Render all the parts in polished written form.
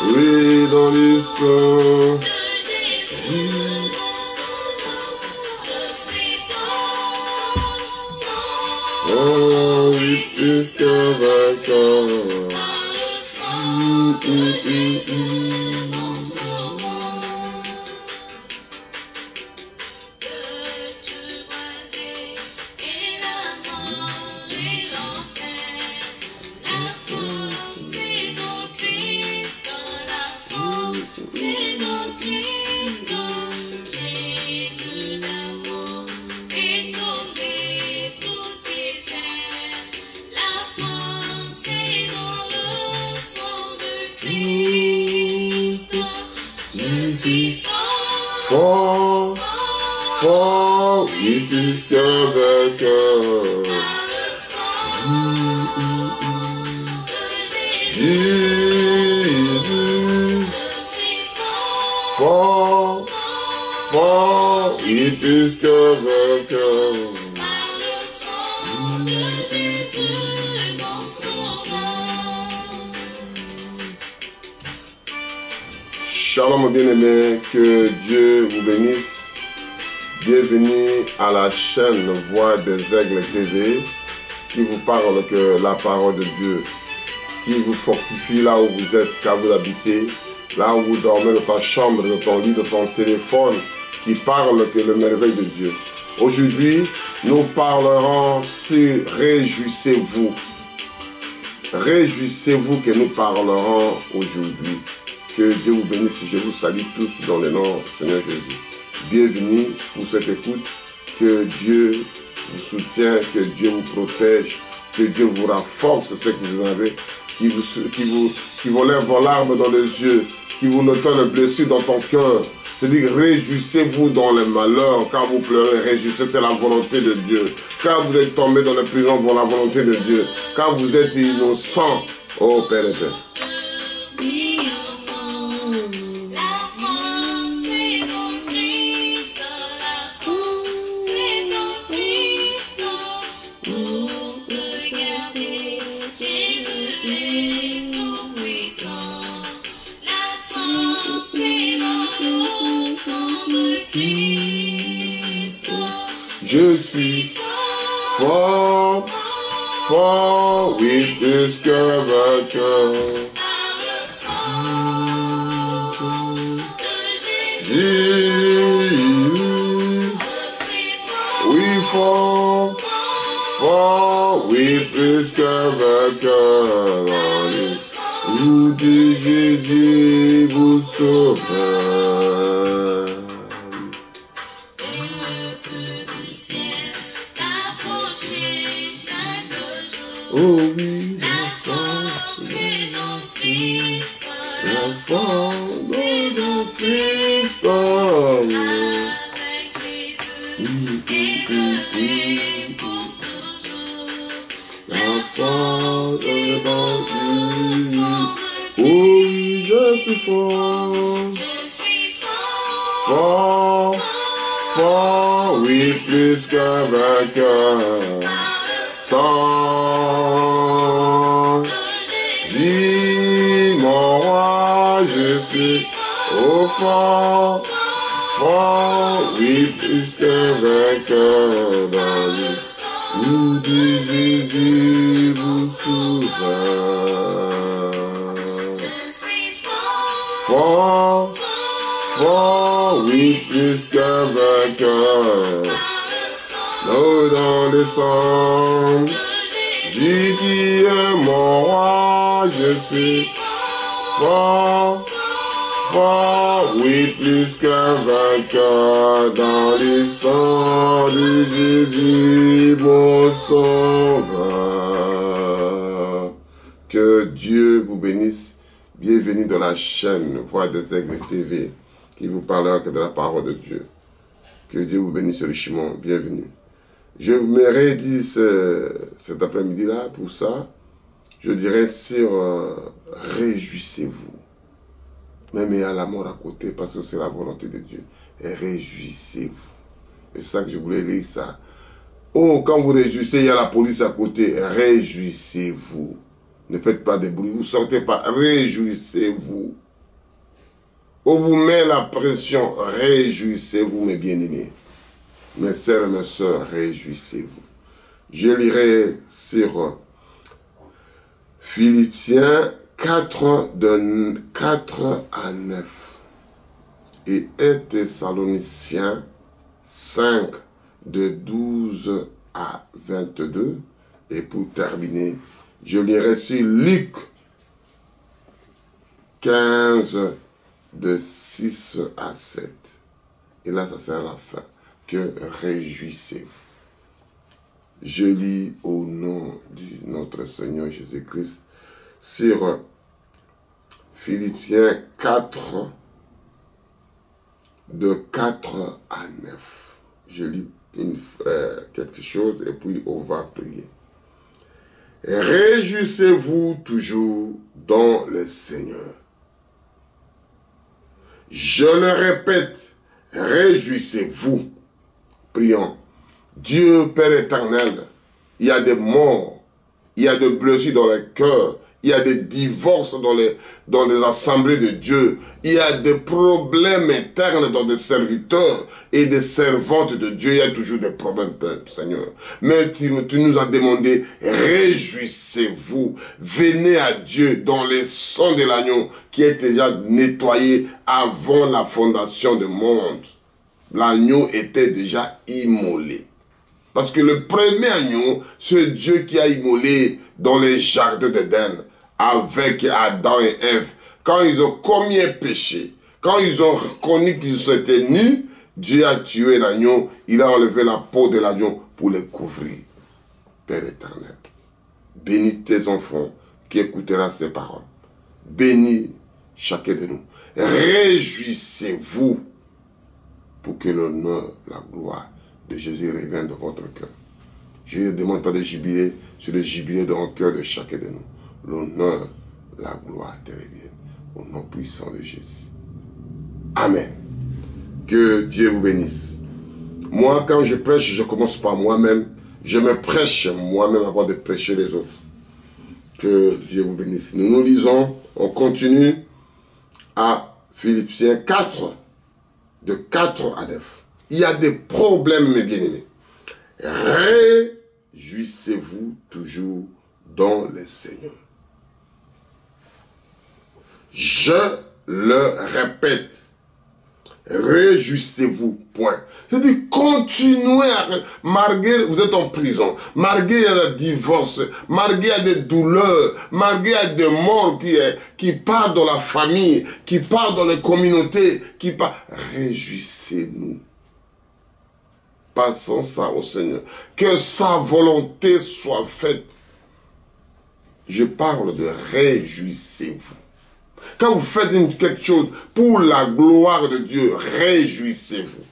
Oui, dans le sang. Oh, oui, plus qu'un vainqueur. Fort, fort, oui, plus qu'un vainqueur. Jésus, fort, fort, oui, plus qu'un vainqueur. Shalom bien-aimés, que Dieu vous bénisse. Bienvenue à la chaîne Voix des Aigles TV qui vous parle que la parole de Dieu, qui vous fortifie là où vous êtes, car vous habitez, là où vous dormez, dans ta chambre, dans ton lit, dans ton téléphone, qui parle que le merveille de Dieu. Aujourd'hui, nous parlerons sur réjouissez-vous. Réjouissez-vous que nous parlerons aujourd'hui. Que Dieu vous bénisse, je vous salue tous dans le nom du Seigneur Jésus. Bienvenue pour cette écoute, que Dieu vous soutienne, que Dieu vous protège, que Dieu vous renforce ce que vous avez, qui vous lève vos larmes dans les yeux, qui vous nettoie les blessures dans ton cœur. C'est-à-dire, réjouissez-vous dans le malheur, car vous pleurez, réjouissez, c'est la volonté de Dieu. Car vous êtes tombé dans la prison pour la volonté de Dieu, car vous êtes innocent, oh Père et Père. Je suis fort, fort, oui, plus qu'un vainqueur. Oui, fort, fort, oui, plus qu'un vainqueur. Ou de Jésus vous sauveur. Oh oui, la force est dans Christ, la force est dans Christ, avec Jésus et le vie pour toujours. La force est dans Christ, oh oui, je suis fort, fort, fort, oui, plus qu'un vainqueur. Dis mon roi, je suis au fort, fort, oui, plus qu'un vainqueur dans le nom de Jésus vous sauveur. Fort, fort, oui, plus qu'un vainqueur. L'eau dans le sang, dis qui est mon roi, je suis fort, fort, oui, plus qu'un vainqueur dans le sang de Jésus, mon sauveur. Que Dieu vous bénisse. Bienvenue dans la chaîne Voix des Aigles TV, qui vous parlera que de la parole de Dieu. Que Dieu vous bénisse richement. Bienvenue. Je me redis cet après-midi-là pour ça. je dirais sur réjouissez-vous. Même il y a la mort à côté, parce que c'est la volonté de Dieu. Et réjouissez-vous. C'est ça que je voulais lire ça. Oh, quand vous réjouissez, il y a la police à côté. Réjouissez-vous. Ne faites pas de bruit. Vous ne sortez pas. Réjouissez-vous. On vous met la pression. Réjouissez-vous, mes bien-aimés. Mes sœurs et mes sœurs, réjouissez-vous. Je lirai sur Philippiens 4, de 4 à 9. Et 1 Thessaloniciens 5, de 12 à 22. Et pour terminer, je lirai sur Luc 15, de 6 à 7. Et là, ça sera la fin. Que réjouissez-vous. Je lis au nom de notre Seigneur Jésus-Christ sur Philippiens 4, de 4 à 9. Je lis quelque chose et puis on va prier. Réjouissez-vous toujours dans le Seigneur. Je le répète, réjouissez-vous. Prions. Dieu Père éternel, il y a des morts, il y a des blessures dans les cœurs, il y a des divorces dans les assemblées de Dieu, il y a des problèmes internes dans des serviteurs et des servantes de Dieu, il y a toujours des problèmes, Seigneur. Mais tu nous as demandé, réjouissez-vous, venez à Dieu dans les sang de l'agneau qui est déjà nettoyé avant la fondation du monde. L'agneau était déjà immolé. Parce que le premier agneau, c'est Dieu qui a immolé dans les jardins d'Éden avec Adam et Ève. Quand ils ont commis un péché, quand ils ont reconnu qu'ils étaient nus, Dieu a tué l'agneau, il a enlevé la peau de l'agneau pour les couvrir. Père éternel, bénis tes enfants qui écouteront ces paroles. Bénis chacun de nous. Réjouissez-vous pour que l'honneur, la gloire de Jésus revienne de votre cœur. Je ne demande pas de jubilé, c'est le jubilé dans le cœur de chacun de nous. L'honneur, la gloire te revienne. Au nom puissant de Jésus. Amen. Que Dieu vous bénisse. Moi, quand je prêche, je commence par moi-même. Je me prêche moi-même avant de prêcher les autres. Que Dieu vous bénisse. Nous lisons, on continue à Philippiens 4, de 4 à 9. Il y a des problèmes, mes bien-aimés. Réjouissez-vous toujours dans le Seigneur. Je le répète. Réjouissez-vous, point. C'est-à-dire, continuez à... Malgré, vous êtes en prison, malgré il y a des divorces, malgré il y a des douleurs, malgré il y a des morts qui partent dans la famille, qui partent dans les communautés, qui partent... Réjouissez-nous. Passons ça au Seigneur. Que sa volonté soit faite. Je parle de réjouissez-vous. Quand vous faites quelque chose pour la gloire de Dieu, réjouissez-vous.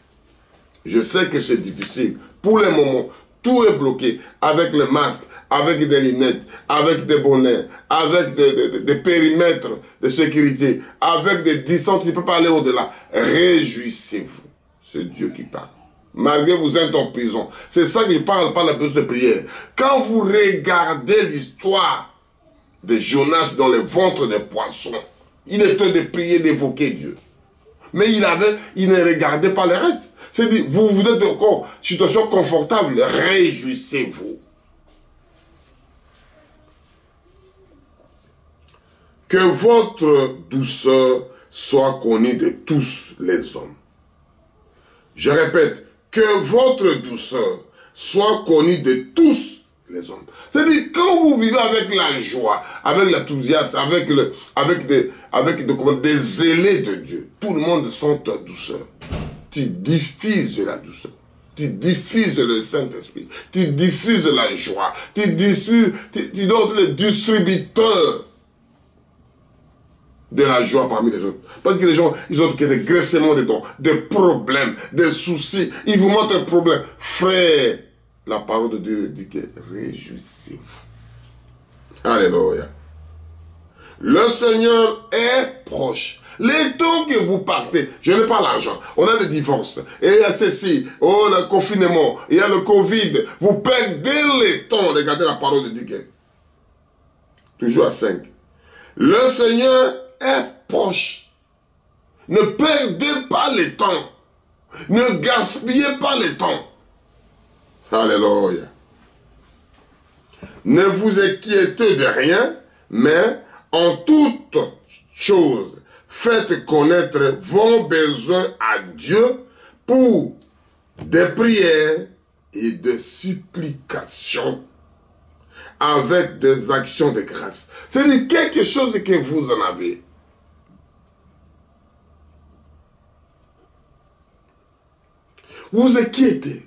Je sais que c'est difficile. Pour le moment, tout est bloqué avec le masque, avec des lunettes, avec des bonnets, avec des périmètres de sécurité, avec des distances, tu ne peux pas aller au-delà. Réjouissez-vous. C'est Dieu qui parle. Malgré vous êtes en prison. C'est ça qu'il parle par la besoin de prière. Quand vous regardez l'histoire de Jonas dans le ventre des poissons, il était de prier, d'évoquer Dieu. Mais il ne regardait pas le reste. C'est-à-dire, vous êtes encore en situation confortable, réjouissez-vous. Que votre douceur soit connue de tous les hommes. Je répète, que votre douceur soit connue de tous les hommes. C'est-à-dire, quand vous vivez avec la joie, avec l'enthousiasme, avec des zélés de Dieu, tout le monde sent ta douceur. Tu diffuses la douceur. Tu diffuses le Saint-Esprit. Tu diffuses la joie. Tu dois être le distributeur de la joie parmi les autres. Parce que les gens, ils ont des graissements de dents, des problèmes, des soucis. Ils vous montrent un problème. Frère, la parole de Dieu dit que réjouissez-vous. Alléluia. Le Seigneur est proche. Les temps que vous partez, je n'ai pas l'argent, on a des divorces, et il y a ceci, oh le confinement, il y a le Covid, vous perdez le temps, regardez la parole de Dieu. Toujours à 5. Le Seigneur est proche. Ne perdez pas le temps. Ne gaspillez pas le temps. Alléluia. Ne vous inquiétez de rien, mais en toute chose, faites connaître vos besoins à Dieu pour des prières et des supplications avec des actions de grâce. C'est-à-dire quelque chose que vous en avez. Vous inquiétez.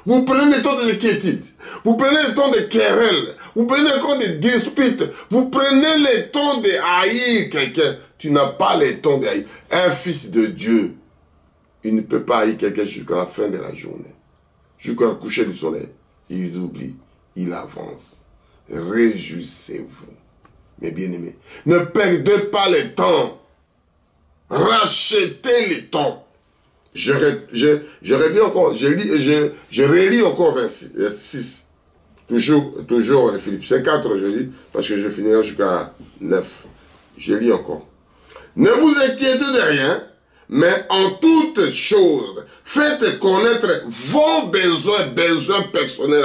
Vous prenez le temps de l'inquiétude. Vous prenez le temps de querelle. Vous prenez le temps de dispute. Vous prenez le temps de haïr quelqu'un. Tu n'as pas le temps de haïr. Un fils de Dieu, il ne peut pas haïr quelqu'un jusqu'à la fin de la journée. Jusqu'à la coucher du soleil. Il oublie. Il avance. Réjouissez-vous. Mes bien-aimés, ne perdez pas le temps. Rachetez le temps. Je relis encore, je relis encore 26. Toujours Philippiens 4, je lis, parce que je finirai jusqu'à 9. Je lis encore. Ne vous inquiétez de rien, mais en toutes choses, faites connaître vos besoins personnels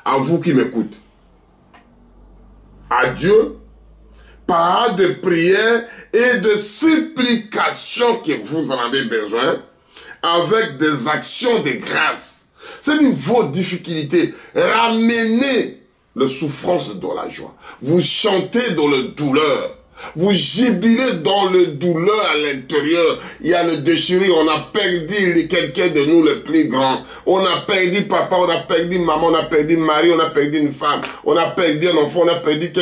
à vous qui m'écoutez. À Dieu, par de prières et de supplications que vous en avez besoin, avec des actions de grâce. C'est-à-dire vos difficultés. Ramenez la souffrance dans la joie. Vous chantez dans la douleur. Vous jubilez dans le douleur à l'intérieur. Il y a le déchirure. On a perdu quelqu'un de nous le plus grand. On a perdu papa, on a perdu maman, on a perdu mari, on a perdu une femme. On a perdu un enfant, on a perdu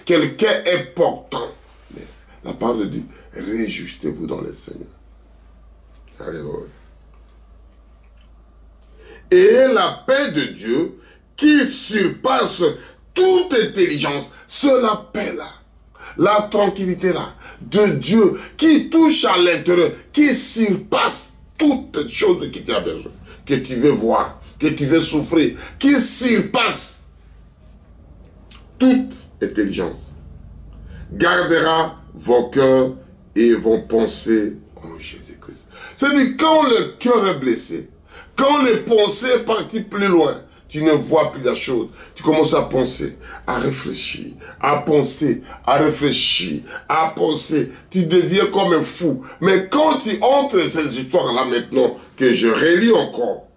quelqu'un important. Mais la parole de Dieu, réjouissez-vous dans le Seigneur. Alléluia. Et la paix de Dieu qui surpasse toute intelligence, cela paix-là, la tranquillité-là de Dieu qui touche à l'intérieur, qui surpasse toutes choses que tu as besoin, que tu veux voir, que tu veux souffrir, qui surpasse toute intelligence, gardera vos cœurs et vos pensées en Jésus-Christ. C'est-à-dire, quand le cœur est blessé, quand les pensées partent plus loin, tu ne vois plus la chose. Tu commences à penser, à réfléchir, à penser, à réfléchir, à penser. Tu deviens comme un fou. Mais quand tu entres dans ces histoires-là maintenant, que je relis encore,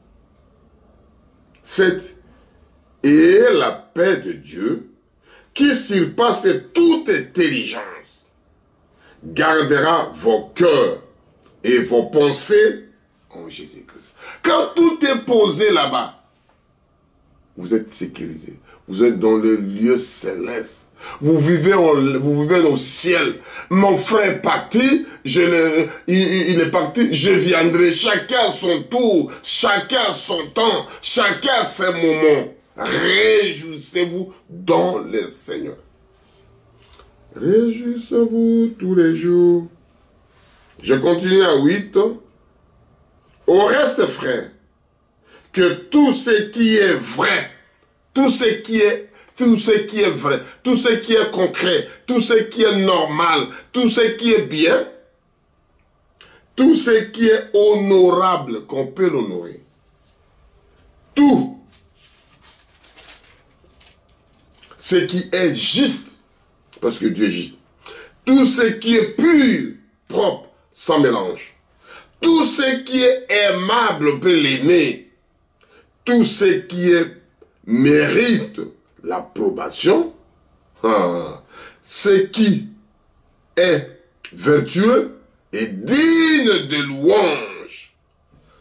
c'est et la paix de Dieu, qui surpasse toute intelligence, gardera vos cœurs et vos pensées en Jésus-Christ. Quand tout est posé là-bas, vous êtes sécurisé. Vous êtes dans le lieu céleste. Vous vivez au ciel. Mon frère est parti, il est parti, je viendrai. Chacun à son tour, chacun à son temps, chacun à ses moments. Réjouissez-vous dans le Seigneur. Réjouissez-vous tous les jours. Je continue à 8. Au reste, frère, que tout ce qui est vrai, tout ce qui est vrai, tout ce qui est concret, tout ce qui est normal, tout ce qui est bien, tout ce qui est honorable, qu'on peut l'honorer, tout ce qui est juste, parce que Dieu est juste, tout ce qui est pur, propre, sans mélange, tout ce qui est aimable, on peut l'aimer, tout ce qui mérite l'approbation, ce qui est vertueux et digne de louange,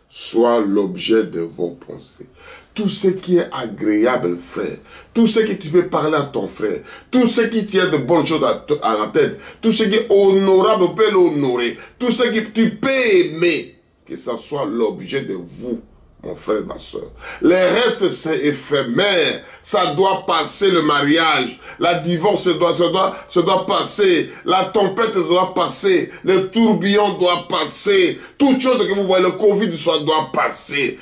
soit l'objet de vos pensées. Tout ce qui est agréable, frère, tout ce que tu peux parler à ton frère, tout ce qui tient de bonnes choses à la tête, tout ce qui est honorable, on peut l'honorer, tout ce que tu peux aimer, que ce soit l'objet de vous, mon frère, ma soeur. Les restes, c'est éphémère. Ça doit passer le mariage. La divorce doit passer. La tempête doit passer. Le tourbillon doit passer. Toute chose que vous voyez, le Covid doit passer.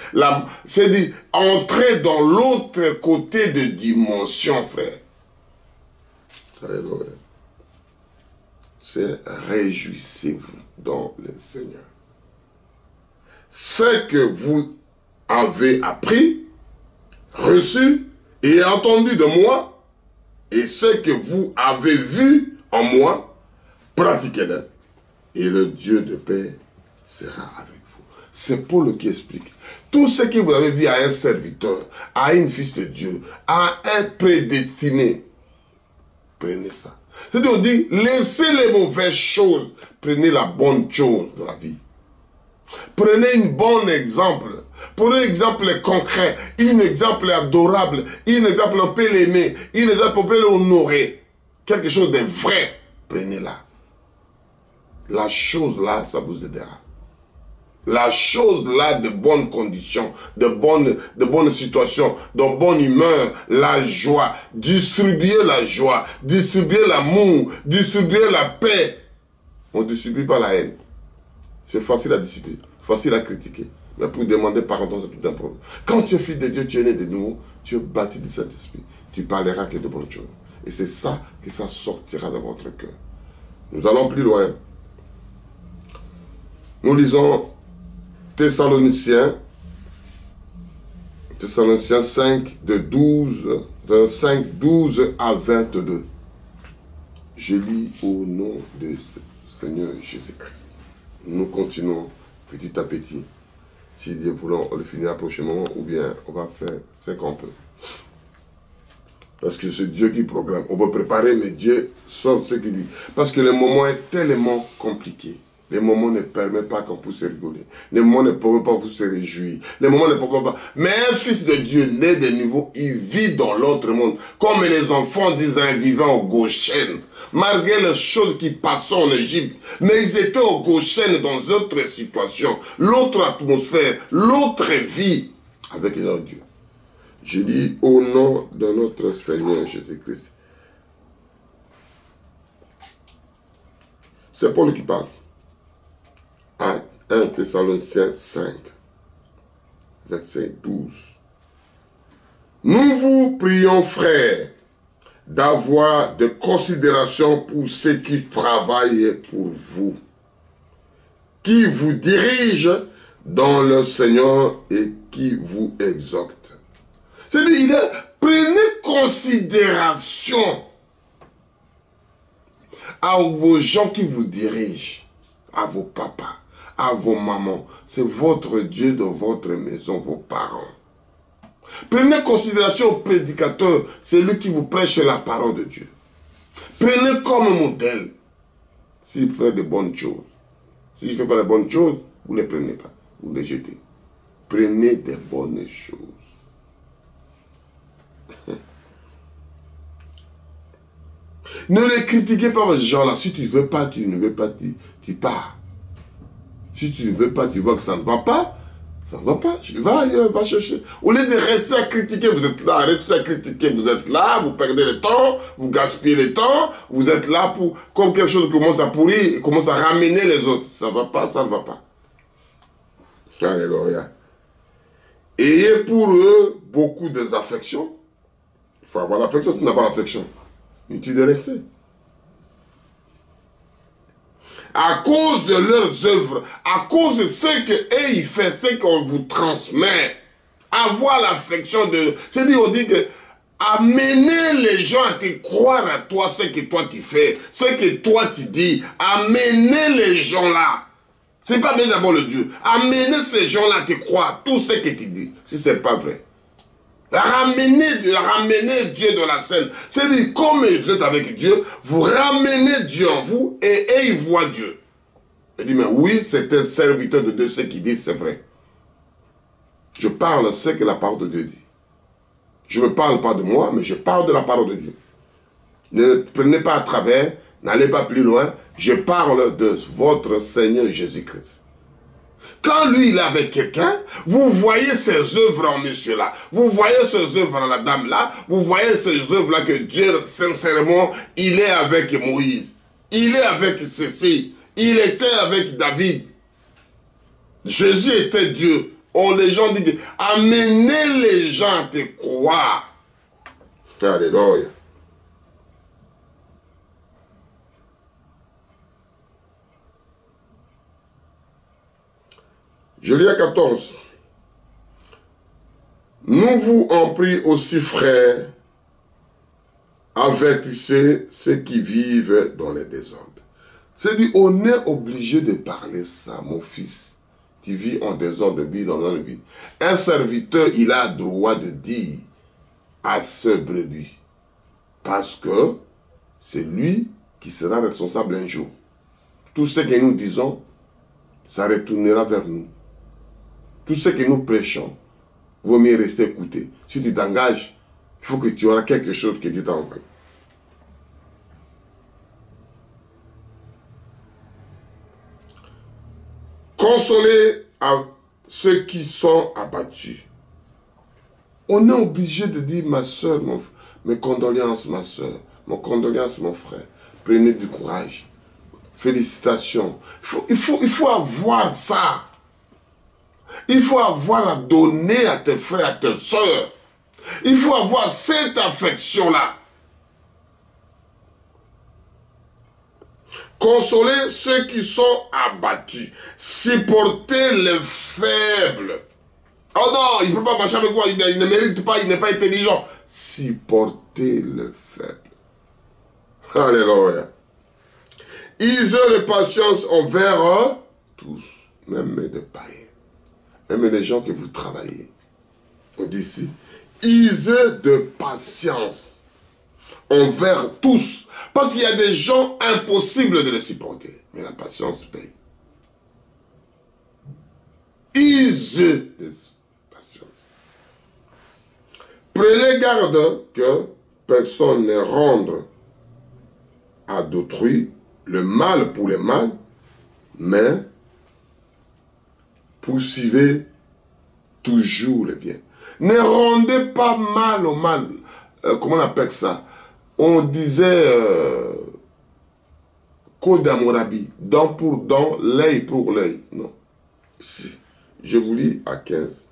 C'est dit, entrer dans l'autre côté de dimension, frère. Alléluia. C'est réjouissez-vous dans le Seigneur. Ce que vous avez appris, reçu et entendu de moi, et ce que vous avez vu en moi, pratiquez-le, et le Dieu de paix sera avec vous. C'est Paul qui explique. Tout ce que vous avez vu à un serviteur, à une fils de Dieu, à un prédestiné, prenez ça. C'est-à-dire, on dit, laissez les mauvaises choses, prenez la bonne chose de la vie. Prenez un bon exemple. Prenez un exemple concret, un exemple adorable, un exemple on peut l'aimer, un exemple on peut l'honorer. Quelque chose de vrai, prenez-la. La chose là, ça vous aidera. La chose là de bonnes conditions, de bonnes situations, de bonne humeur, la joie. Distribuez la joie, distribuez l'amour, distribuez la paix. On ne distribue pas la haine. C'est facile à dissiper, facile à critiquer. Mais pour demander pardon, c'est tout un problème. Quand tu es fils de Dieu, tu es né de nouveau, tu es bâti du Saint-Esprit. Tu parleras que de bonnes choses. Et c'est ça que ça sortira de votre cœur. Nous allons plus loin. Nous lisons Thessaloniciens 5, de 5, 12 à 22. Je lis au nom du Seigneur Jésus-Christ. Nous continuons petit à petit. Si Dieu voulant, on le finira prochainement, ou bien on va faire ce qu'on peut. Parce que c'est Dieu qui programme. On peut préparer, mais Dieu sort ce qu'il lui. Parce que le moment est tellement compliqué. Les moments ne permettent pas qu'on puisse rigoler. Les moments ne permettent pas qu'on puisse se réjouir. Les moments ne permettent pas. Mais un fils de Dieu né de nouveau, il vit dans l'autre monde. Comme les enfants d'Israël vivant au Goshen. Malgré les choses qui passaient en Égypte. Mais ils étaient au Goshen dans d'autres situations. L'autre atmosphère. L'autre vie. Avec leur Dieu. Je dis au nom de notre Seigneur Jésus-Christ. C'est Paul qui parle. 1 Thessaloniciens 5, verset 12. Nous vous prions, frères, d'avoir de considération pour ceux qui travaillent pour vous, qui vous dirigent dans le Seigneur et qui vous exhortent. C'est-à-dire, prenez considération à vos gens qui vous dirigent, à vos papas, à vos mamans. C'est votre Dieu dans votre maison, vos parents. Prenez considération au prédicateur, c'est lui qui vous prêche la parole de Dieu. Prenez comme modèle s'il fait de bonnes choses. S'il ne fait pas de bonnes choses, vous ne les prenez pas, vous les jetez. Prenez des bonnes choses. Ne les critiquez pas, ces gens-là. Si tu ne veux pas, tu ne veux pas, tu pars. Si tu ne veux pas, tu vois que ça ne va pas, ça ne va pas. Va ailleurs, va chercher. Au lieu de rester à critiquer, vous êtes là, arrêtez à critiquer, vous êtes là, vous perdez le temps, vous gaspillez le temps, vous êtes là pour, comme quelque chose commence à pourrir, et commence à ramener les autres. Ça ne va pas, ça ne va pas. Alléluia. Ayez pour eux beaucoup d'affection. Il faut avoir l'affection, tu n'as pas l'affection. Inutile de rester. À cause de leurs œuvres, à cause de ce qu'eux ils font, ce qu'on vous transmet, avoir l'affection de... C'est-à-dire, on dit que amener les gens à te croire à toi, ce que toi tu fais, ce que toi tu dis, amener les gens là. C'est pas bien d'abord le Dieu. Amener ces gens là à te croire tout ce que tu dis, si c'est pas vrai. Ramener Dieu dans la scène. C'est-à-dire, comme vous êtes avec Dieu, vous ramenez Dieu en vous et ils voient Dieu. Je dis, mais oui, c'est un serviteur de Dieu, ce qui dit, c'est vrai. Je parle ce que la parole de Dieu dit. Je ne parle pas de moi, mais je parle de la parole de Dieu. Ne prenez pas à travers, n'allez pas plus loin. Je parle de votre Seigneur Jésus-Christ. Quand lui, il est avec quelqu'un, vous voyez ces œuvres en monsieur-là. Vous voyez ces œuvres en la dame-là. Vous voyez ces œuvres-là que Dieu, sincèrement, il est avec Moïse. Il est avec ceci. Il était avec David. Jésus était Dieu. Les gens disent, amenez les gens à te croire. Alléluia. Je lis à 14. Nous vous en prie aussi, frères, avertissez ceux qui vivent dans les désordres. C'est-à-dire, on est obligé de parler ça, mon fils. Tu vis en désordre, vis dans une vie. Un serviteur, il a le droit de dire à ce brebis, parce que c'est lui qui sera responsable un jour. Tout ce que nous disons, ça retournera vers nous. Tout ce que nous prêchons, vaut mieux rester écouter. Si tu t'engages, il faut que tu auras quelque chose que Dieu t'a envoyé. Consolez à ceux qui sont abattus. On est obligé de dire, ma soeur, mes condoléances, ma soeur, mes condoléances, mon frère. Prenez du courage. Félicitations. Il faut avoir ça. Il faut avoir à donner à tes frères, à tes soeurs. Il faut avoir cette affection-là. Consolez ceux qui sont abattus. Supportez les faibles. Oh non, il ne peut pas marcher avec moi, il ne mérite pas, il n'est pas intelligent. Supportez les faibles. Alléluia. Ayez de patience envers tous, même des païens. Même les gens que vous travaillez. On dit ici, ayez de patience envers tous. Parce qu'il y a des gens impossibles de les supporter. Mais la patience paye. Ayez de patience. Prenez garde que personne ne rende à d'autrui le mal pour le mal, mais poursuivez toujours le bien. Ne rendez pas mal au mal. Comment on appelle ça? On disait Code Hammurabi, dent pour dent, l'œil pour l'œil. Non. Si. Je vous lis à 15.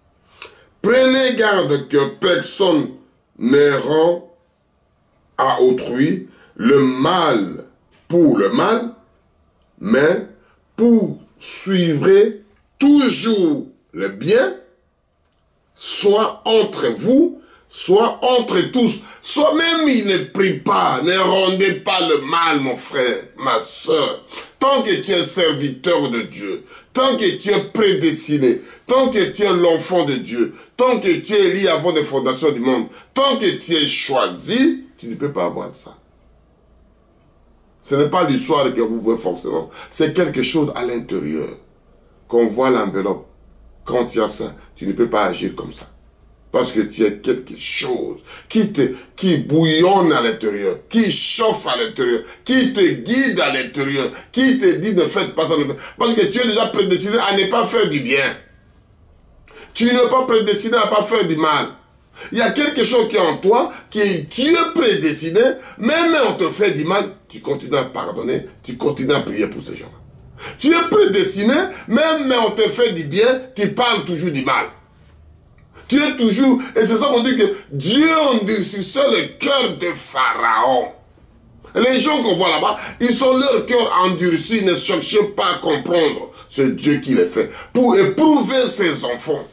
Prenez garde que personne ne rend à autrui le mal pour le mal, mais poursuivrez toujours le bien, soit entre vous, soit entre tous. Soit même il ne prie pas, ne rendez pas le mal, mon frère, ma soeur. Tant que tu es serviteur de Dieu, tant que tu es prédestiné, tant que tu es l'enfant de Dieu, tant que tu es lié avant les fondations du monde, tant que tu es choisi, tu ne peux pas avoir ça. Ce n'est pas l'histoire que vous voyez forcément. C'est quelque chose à l'intérieur. Qu'on voit l'enveloppe. Quand il y a ça, tu ne peux pas agir comme ça. Parce que tu as quelque chose qui bouillonne à l'intérieur, qui chauffe à l'intérieur, qui te guide à l'intérieur, qui te dit ne faites pas ça. Parce que tu es déjà prédestiné à ne pas faire du bien. Tu n'es pas prédestiné à ne pas faire du mal. Il y a quelque chose qui est en toi, tu es prédestiné, même on te fait du mal, tu continues à pardonner, tu continues à prier pour ces gens. Tu es prédestiné, même on te fait du bien, tu parles toujours du mal. Tu es toujours, et c'est ça qu'on dit que Dieu endurcissait le cœur de Pharaon. Les gens qu'on voit là-bas, ils ont leur cœur endurci, ne cherchez pas à comprendre. C'est Dieu qui les fait, pour éprouver ses enfants.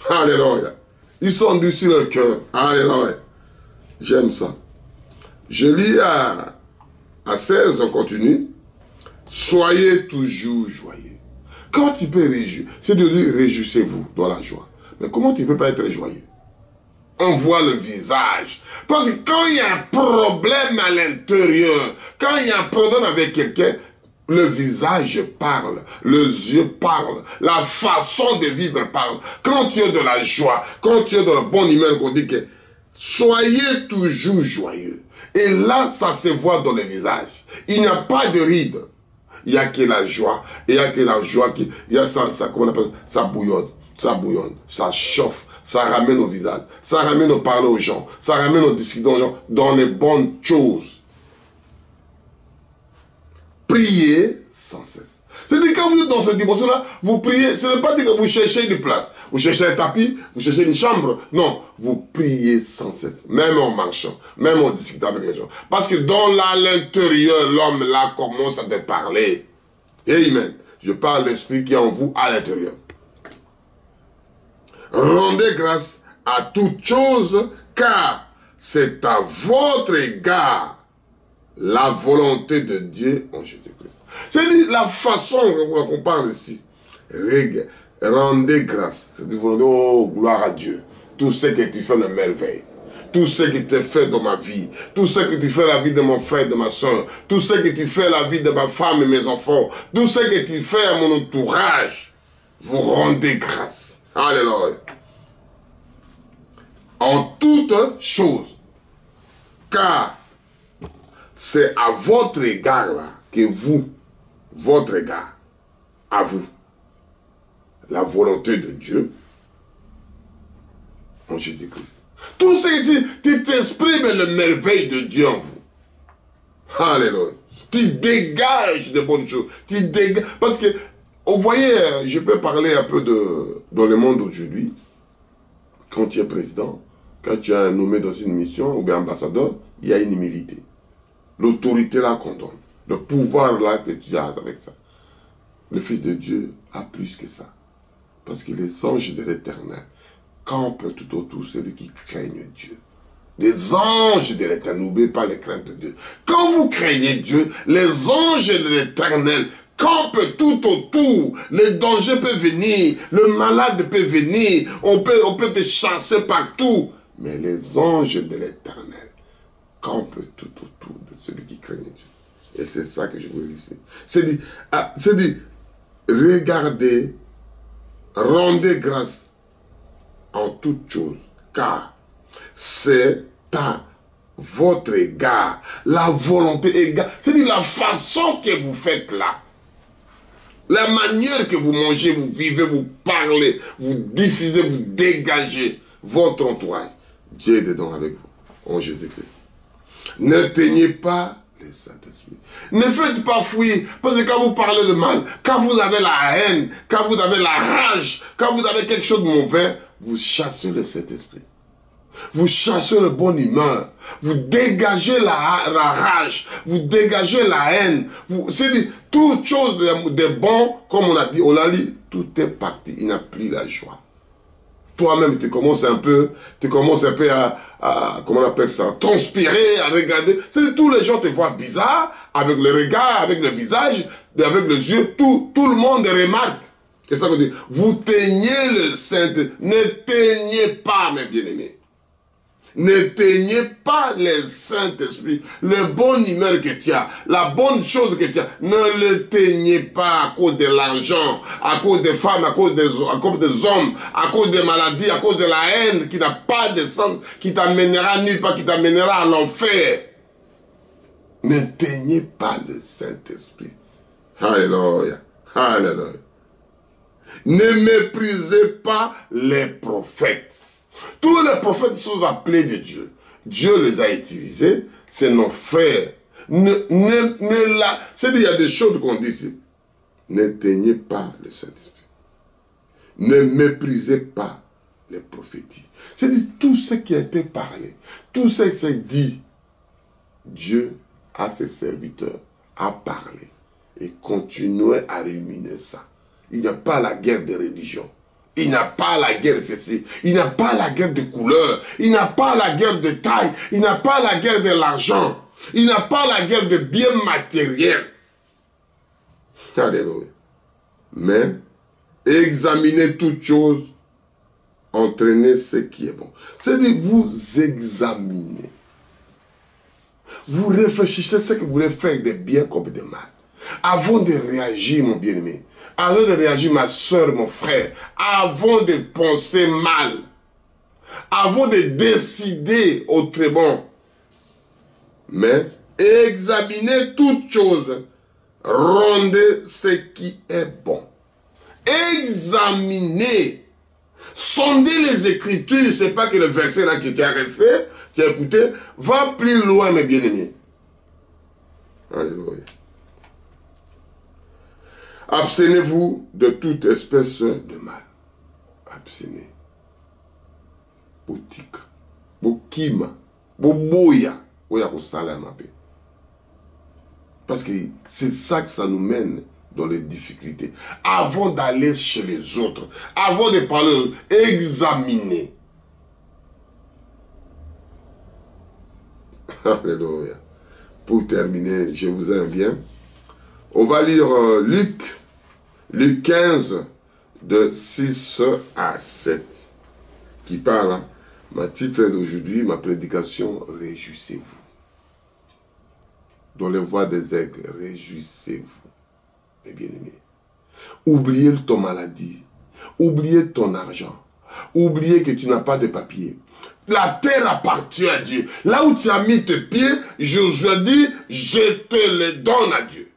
Alléluia. Ils ont endurci leur cœur. Alléluia. J'aime ça. Je lis à 16, on continue. Soyez toujours joyeux. Quand tu peux réjouir, c'est de dire réjouissez-vous dans la joie. Mais comment tu ne peux pas être joyeux? On voit le visage. Parce que quand il y a un problème à l'intérieur, quand il y a un problème avec quelqu'un, le visage parle, les yeux parlent, la façon de vivre parle. Quand tu es de la joie, quand tu es de la bonne humeur, on dit que soyez toujours joyeux. Et là, ça se voit dans le visage. Il n'y a pas de rides. il n'y a que la joie. Il n'y a que la joie qui... Il y a ça, comment on appelle ça? Ça bouillonne, ça chauffe, ça ramène au visage, ça ramène au parler aux gens, ça ramène au discuter aux gens dans les bonnes choses. Priez sans cesse. C'est-à-dire quand vous êtes dans cette dimension-là, vous priez, ce n'est pas dire que vous cherchez une place, vous cherchez un tapis, vous cherchez une chambre. Non, vous priez sans cesse, même en marchant, même en discutant avec les gens. Parce que dans l'intérieur, l'homme là commence à te parler. Amen. Je parle de l'esprit qui est en vous à l'intérieur. Rendez grâce à toutes choses, car c'est à votre égard la volonté de Dieu en Jésus-Christ. C'est la façon qu'on parle ici. Rendez grâce. C'est-à-dire, oh, gloire à Dieu. Tout ce que tu fais le merveille. Tout ce que tu fais dans ma vie. Tout ce que tu fais la vie de mon frère, de ma soeur. Tout ce que tu fais la vie de ma femme et mes enfants. Tout ce que tu fais à mon entourage. Vous rendez grâce. Alléluia. En toutes choses. Car c'est à votre égard là que vous, votre égard, à vous, la volonté de Dieu en Jésus-Christ. Tout ce que tu t'exprimes le merveille de Dieu en vous. Alléluia. Tu dégages de bonnes choses. Tu dégages. Parce que, vous voyez, je peux parler un peu dans le monde aujourd'hui. Quand tu es président, quand tu es nommé dans une mission ou bien ambassadeur, il y a une humilité. L'autorité là qu'on donne. Le pouvoir là que tu as avec ça. Le Fils de Dieu a plus que ça. Parce que les anges de l'Éternel campent tout autour celui qui craignent Dieu. Les anges de l'Éternel, n'oubliez pas les craintes de Dieu. Quand vous craignez Dieu, les anges de l'Éternel campent tout autour. Les dangers peuvent venir, le malade peut venir, on peut te chasser partout. Mais les anges de l'Éternel campent tout autour de celui qui craignent Dieu. Et c'est ça que je veux dire ici. C'est dit, regardez, rendez grâce en toutes choses, car c'est à votre égard, la volonté égale. C'est-à-dire la façon que vous faites là, la manière que vous mangez, vous vivez, vous parlez, vous diffusez, vous dégagez votre entourage. Dieu est dedans avec vous, en Jésus-Christ. N'éteignez pas les Saint-Esprit. Ne faites pas fuir, parce que quand vous parlez de mal, quand vous avez la haine, quand vous avez la rage, quand vous avez quelque chose de mauvais, vous chassez le Saint-Esprit. Vous chassez le bonne humeur. Vous dégagez la rage. Vous dégagez la haine. C'est-à-dire, toute chose de bon, comme on a dit, on l'a dit, tout est parti. Il n'y a plus la joie. Toi-même, tu commences un peu à comment on appelle ça, transpirer, à regarder. C'est-à-dire, tous les gens te voient bizarre, avec le regard, avec le visage, avec les yeux, tout le monde remarque. C'est ça qu'on dit. Vous teignez le Saint-Esprit. N'éteignez pas, mes bien-aimés. N'éteignez pas le Saint-Esprit. La bonne humeur que tu as, la bonne chose que tu as, ne l'éteignez pas à cause de l'argent, à cause des femmes, à cause des hommes, à cause des maladies, à cause de la haine qui n'a pas de sens, qui t'amènera nulle part, qui t'amènera à l'enfer. N'éteignez pas le Saint-Esprit. Alléluia. Alléluia. Ne méprisez pas les prophètes. Tous les prophètes sont appelés de Dieu. Dieu les a utilisés, c'est nos frères. C'est-à-dire, il y a des choses qu'on dit ici. N'éteignez pas le Saint-Esprit. Ne méprisez pas les prophéties. C'est-à-dire, tout ce qui a été parlé, tout ce qui s'est dit, Dieu à ses serviteurs a parlé. Et continuez à ruminer ça. Il n'y a pas la guerre de religion. Il n'y a pas la guerre de ceci. Il n'y a pas la guerre de couleur. Il n'y a pas la guerre de taille. Il n'y a pas la guerre de l'argent. Il n'y a pas la guerre de biens matériels. Alléluia. Mais examinez toutes choses. Entraînez ce qui est bon. C'est-à-dire, vous examinez. Vous réfléchissez ce que vous voulez faire de bien comme de mal. Avant de réagir, mon bien-aimé. Avant de réagir, ma soeur, mon frère, avant de penser mal, avant de décider autrement, mais examinez toutes choses, Rondez ce qui est bon. Examinez. Sondez les Écritures. C'est pas que le verset là qui t'a resté, qui a écouté, va plus loin, mes bien-aimés. Alléluia. Abstenez-vous de toute espèce de mal. Abstenez. Boutique. Bokima. Boboya. Oya kosala mabe. Parce que c'est ça que ça nous mène dans les difficultés. Avant d'aller chez les autres, avant de parler, examiner. Alléluia. Pour terminer, je vous invite. On va lire Luc 15, de 6 à 7, qui parle, ma titre d'aujourd'hui, ma prédication, réjouissez-vous. Dans les voies des aigles, réjouissez-vous, mes bien-aimés. Oubliez ton maladie, oubliez ton argent, oubliez que tu n'as pas de papier. La terre appartient à Dieu. Là où tu as mis tes pieds, je dis, je te les donne à Dieu.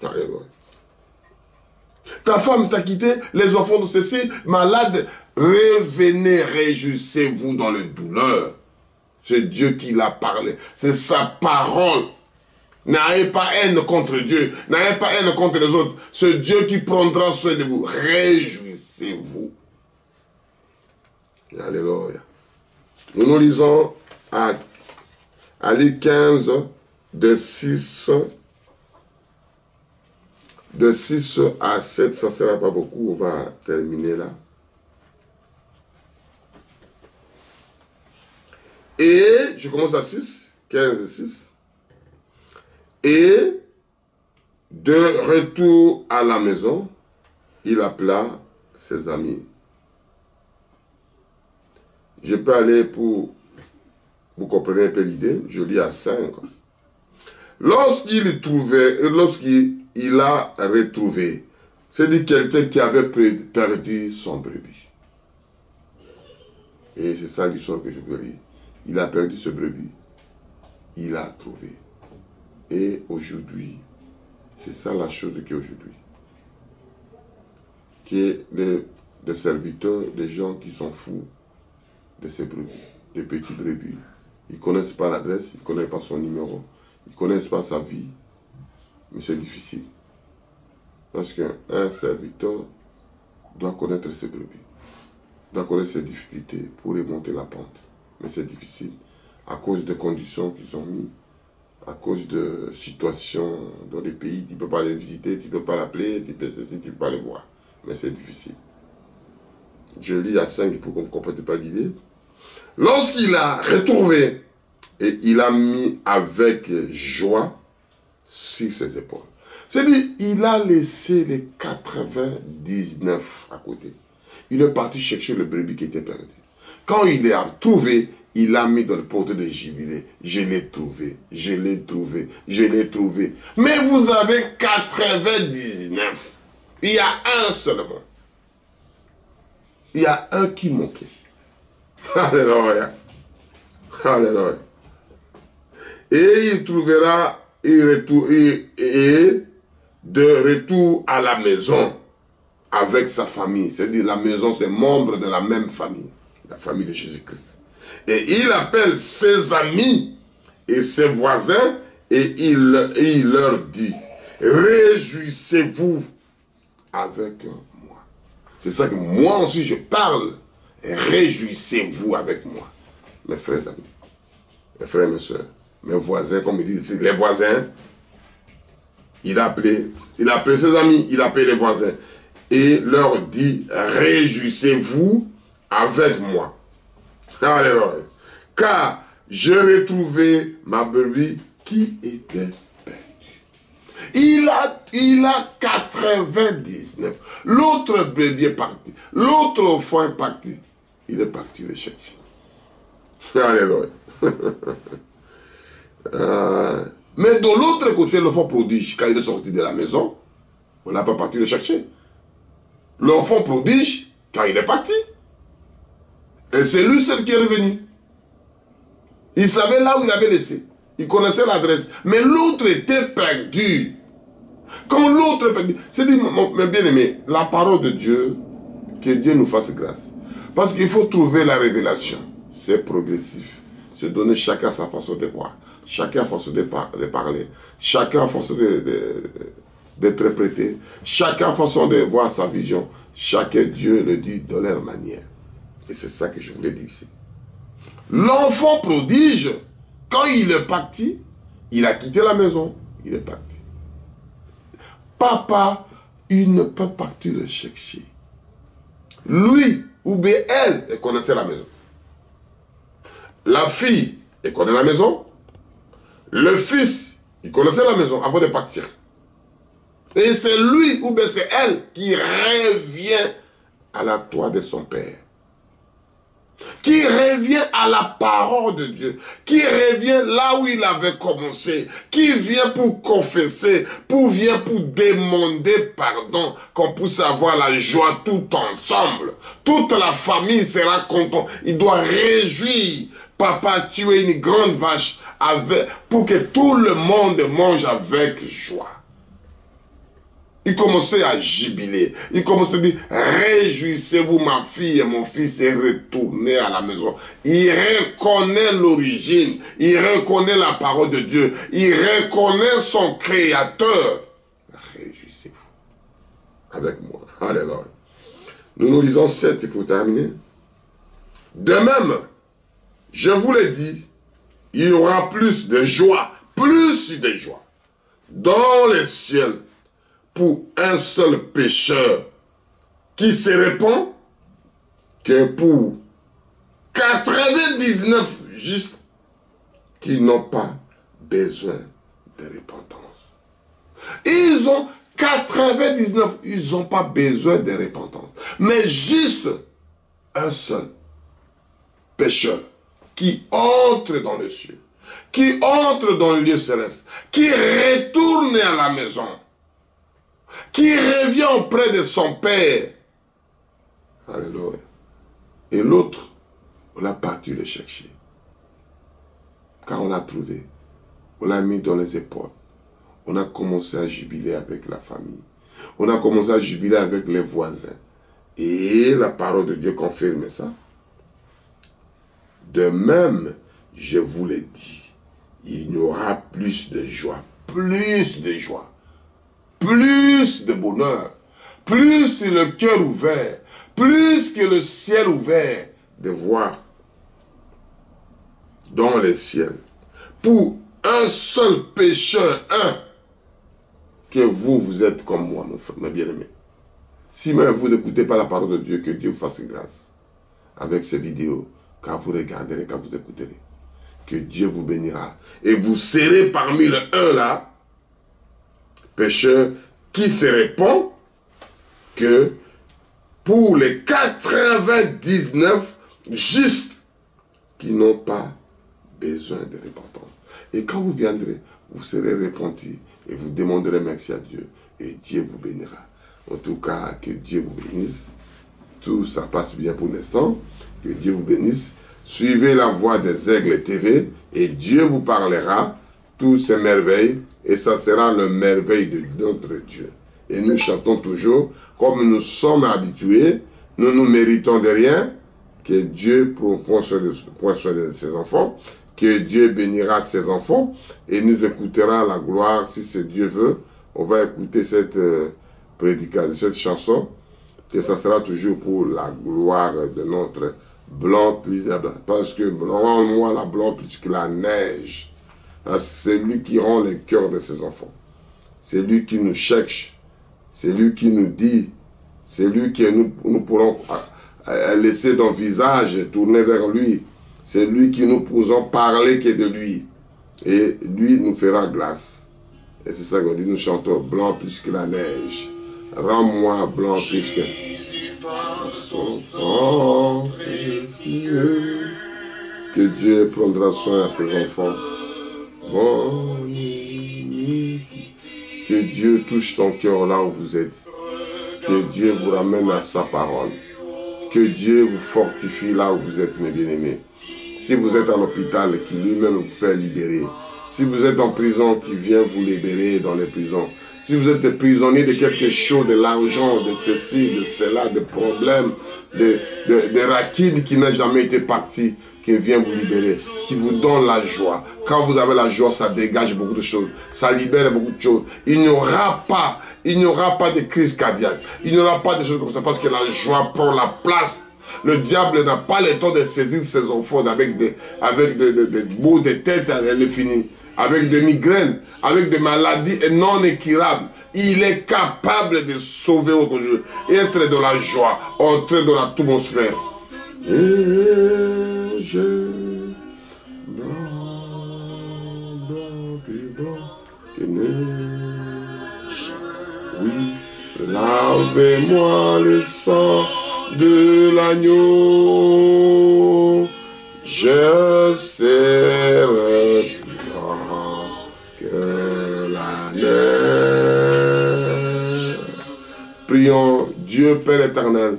Alléluia. Ta femme t'a quitté, les enfants de ceci, malades, revenez, réjouissez-vous dans les douleurs. C'est Dieu qui l'a parlé. C'est sa parole. N'ayez pas haine contre Dieu. N'ayez pas haine contre les autres. C'est Dieu qui prendra soin de vous. Réjouissez-vous. Alléluia. Nous lisons à Luc 15, de 6 à 7. Ça ne sera pas beaucoup. On va terminer là. Et, je commence à 6, 15 et 6. Et, de retour à la maison, il appela ses amis. Je peux aller pour... Vous comprenez un peu l'idée? Je lis à 5. Lorsqu'il a retrouvé, c'est-à-dire quelqu'un qui avait perdu son brebis. Et c'est ça l'histoire que je veux lire. Il a perdu ce brebis. Il a trouvé. Et aujourd'hui, c'est ça la chose qui est aujourd'hui. Qui est des serviteurs, des gens qui sont fous de ces brebis, des petits brebis. Ils ne connaissent pas l'adresse, ils ne connaissent pas son numéro, ils ne connaissent pas sa vie. Mais c'est difficile. Parce qu'un serviteur doit connaître ses brebis, doit connaître ses difficultés pour remonter la pente. Mais c'est difficile à cause des conditions qu'ils ont mises, à cause de situations dans des pays, tu ne peux pas les visiter, tu ne peux pas l'appeler, tu ne peux pas les voir. Mais c'est difficile. Je lis à 5 pour que vous ne compreniez pas l'idée. Lorsqu'il a retrouvé, et il a mis avec joie sur ses épaules. C'est-à-dire, il a laissé les 99 à côté. Il est parti chercher le brebis qui était perdu. Quand il l'a trouvé, il a mis dans le porte de jubilé. Je l'ai trouvé, je l'ai trouvé, je l'ai trouvé. Mais vous avez 99. Il y a un seulement. Il y a un qui manquait. Alléluia. Alléluia. Et il trouvera de retour à la maison avec sa famille. C'est-à-dire la maison, c'est membre de la même famille. La famille de Jésus-Christ. Et il appelle ses amis et ses voisins et il leur dit, réjouissez-vous avec moi. C'est ça que moi aussi je parle. Réjouissez-vous avec moi. Mes frères et amis, mes frères et mes soeurs, mes voisins, comme il dit ici, les voisins, il a appelé ses amis, il a appelé les voisins et leur dit, réjouissez-vous avec moi. Alléluia. Car j'ai retrouvé ma brebis qui était perdue. Il a 99. L'autre brebis est parti. L'autre enfant est parti. Il est parti le chercher. Alléluia. Mais de l'autre côté, l'enfant prodige, quand il est sorti de la maison, on n'a pas parti le chercher. L'enfant prodige, quand il est parti, et c'est lui seul qui est revenu. Il savait là où il avait laissé. il connaissait l'adresse. Mais l'autre était perdu. Comme l'autre est perdu. C'est dit, mes bien-aimés, la parole de Dieu, que Dieu nous fasse grâce. Parce qu'il faut trouver la révélation. C'est progressif. Se donner chacun sa façon de voir. Chacun a façon de parler. Chacun a façon d'interpréter. Chacun a façon de voir sa vision. Chacun, Dieu le dit de leur manière. Et c'est ça que je voulais dire ici. L'enfant prodige, quand il est parti, il a quitté la maison, il est parti. Papa, il ne peut partir le chercher. Lui, ou bien elle connaissait la maison. La fille, elle connaît la maison. Le fils, il connaissait la maison avant de partir. Et c'est lui, ou bien c'est elle, qui revient à la toit de son père. Qui revient à la parole de Dieu, qui revient là où il avait commencé, qui vient pour confesser, vient pour demander pardon, qu'on puisse avoir la joie tout ensemble. Toute la famille sera contente, il doit réjouir. Papa, tu es une grande vache pour que tout le monde mange avec joie. Il commençait à jubiler. Il commençait à dire, réjouissez-vous, ma fille et mon fils est retourné à la maison. Il reconnaît l'origine. Il reconnaît la parole de Dieu. Il reconnaît son créateur. Réjouissez-vous avec moi. Alléluia. Nous lisons 7 pour terminer. De même, je vous l'ai dit, il y aura plus de joie dans les ciels pour un seul pécheur qui se répand que pour 99 justes qui n'ont pas besoin de repentance. Ils ont 99, ils n'ont pas besoin de repentance. Mais juste un seul pécheur qui entre dans les cieux, qui entre dans le lieu céleste, qui retourne à la maison, qui revient auprès de son Père. Alléluia. Et l'autre, on l'a parti le chercher. Quand on l'a trouvé, on l'a mis dans les épaules. On a commencé à jubiler avec la famille. On a commencé à jubiler avec les voisins. Et la parole de Dieu confirme ça. De même, je vous l'ai dit, il y aura plus de joie, plus de bonheur, plus le cœur ouvert, plus que le ciel ouvert, de voir dans les ciels, pour un seul pécheur, que vous êtes comme moi, mon frère, mes bien-aimés. Si même vous n'écoutez pas la parole de Dieu, que Dieu vous fasse grâce avec ces vidéos, quand vous regarderez, quand vous écouterez, que Dieu vous bénira. Et vous serez parmi le là, pécheur qui se répand, que pour les 99 justes qui n'ont pas besoin de repentance. Et quand vous viendrez, vous serez repentis et vous demanderez merci à Dieu et Dieu vous bénira. En tout cas, que Dieu vous bénisse. Tout ça passe bien pour l'instant. Que Dieu vous bénisse. Suivez la voie des Aigles TV et Dieu vous parlera toutes ces merveilles et ça sera le merveille de notre Dieu. Et nous chantons toujours, comme nous sommes habitués, nous nous méritons de rien, que Dieu prend soin de ses enfants, que Dieu bénira ses enfants et nous écoutera la gloire, si c'est Dieu veut, on va écouter cette prédication, cette chanson, que ça sera toujours pour la gloire de notre blanc plus la blanc, parce que rends-moi la blanc plus que la neige. C'est lui qui rend les cœurs de ses enfants. C'est lui qui nous cherche. C'est lui qui nous dit. C'est lui que nous pourrons laisser nos visages tourner vers lui. C'est lui qui nous pourrons parler que de lui. Et lui nous fera grâce. Et c'est ça qu'on dit, nous chantons blanc plus que la neige. Rends-moi blanc plus que son sang précieux. Que Dieu prendra soin à ses enfants. Que Dieu touche ton cœur là où vous êtes. Que Dieu vous ramène à sa parole. Que Dieu vous fortifie là où vous êtes, mes bien-aimés. Si vous êtes à l'hôpital, qu'il lui-même vous fait libérer. Si vous êtes en prison, qu'il vient vous libérer dans les prisons. Si vous êtes prisonnier de quelque chose, de l'argent, de ceci, de cela, de problèmes, de raquines qui n'a jamais été parti, qui vient vous libérer, qui vous donne la joie. Quand vous avez la joie, ça dégage beaucoup de choses, ça libère beaucoup de choses. Il n'y aura pas de crise cardiaque, il n'y aura pas de choses comme ça, parce que la joie prend la place. Le diable n'a pas le temps de saisir ses enfants avec des maux de tête, elle est finie. Avec des migraines, avec des maladies non incurables. Il est capable de sauver autre chose. Être dans la joie, entrer dans l'atmosphère. Oui, lavez-moi le sang de l'agneau. Je serai que la neige. Prions, Dieu Père éternel,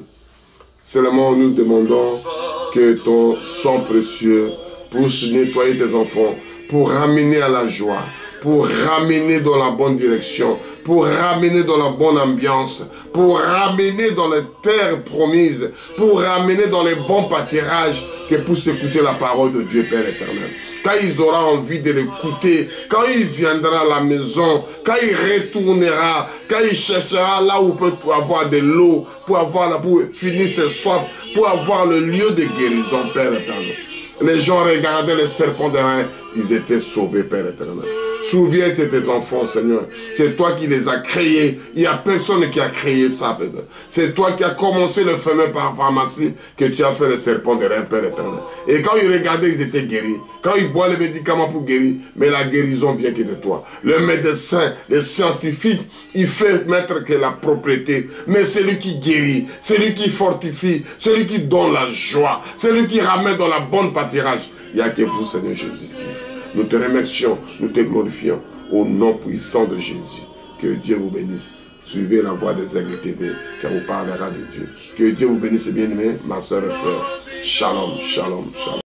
seulement nous demandons que ton sang précieux puisse nettoyer tes enfants, pour ramener à la joie, pour ramener dans la bonne direction, pour ramener dans la bonne ambiance, pour ramener dans les terres promises, pour ramener dans les bons pâturages, que puissent écouter la parole de Dieu Père éternel. Quand ils auront envie de l'écouter, quand il viendra à la maison, quand il retournera, quand il cherchera là où peut avoir de l'eau, pour finir ses soifs, pour avoir le lieu de guérison, Père éternel. Les gens regardaient les serpents de rein, ils étaient sauvés, Père éternel. Souviens-toi de tes enfants, Seigneur. C'est toi qui les as créés. Il n'y a personne qui a créé ça, Père. C'est toi qui as commencé le chemin par pharmacie, que tu as fait le serpent de rein, Père éternel. Et quand ils regardaient, ils étaient guéris. Quand ils boivent les médicaments pour guérir, mais la guérison vient que de toi. Le médecin, le scientifique, il fait mettre que la propriété. Mais c'est lui qui guérit, c'est lui qui fortifie, c'est lui qui donne la joie, c'est lui qui ramène dans la bonne pâturage. Il n'y a que vous, Seigneur Jésus-Christ. Nous te remercions, nous te glorifions au nom puissant de Jésus. Que Dieu vous bénisse. Suivez la voix des Aigles TV, car vous parlera de Dieu. Que Dieu vous bénisse, bien-aimés, ma soeur et frère. Shalom, shalom, shalom.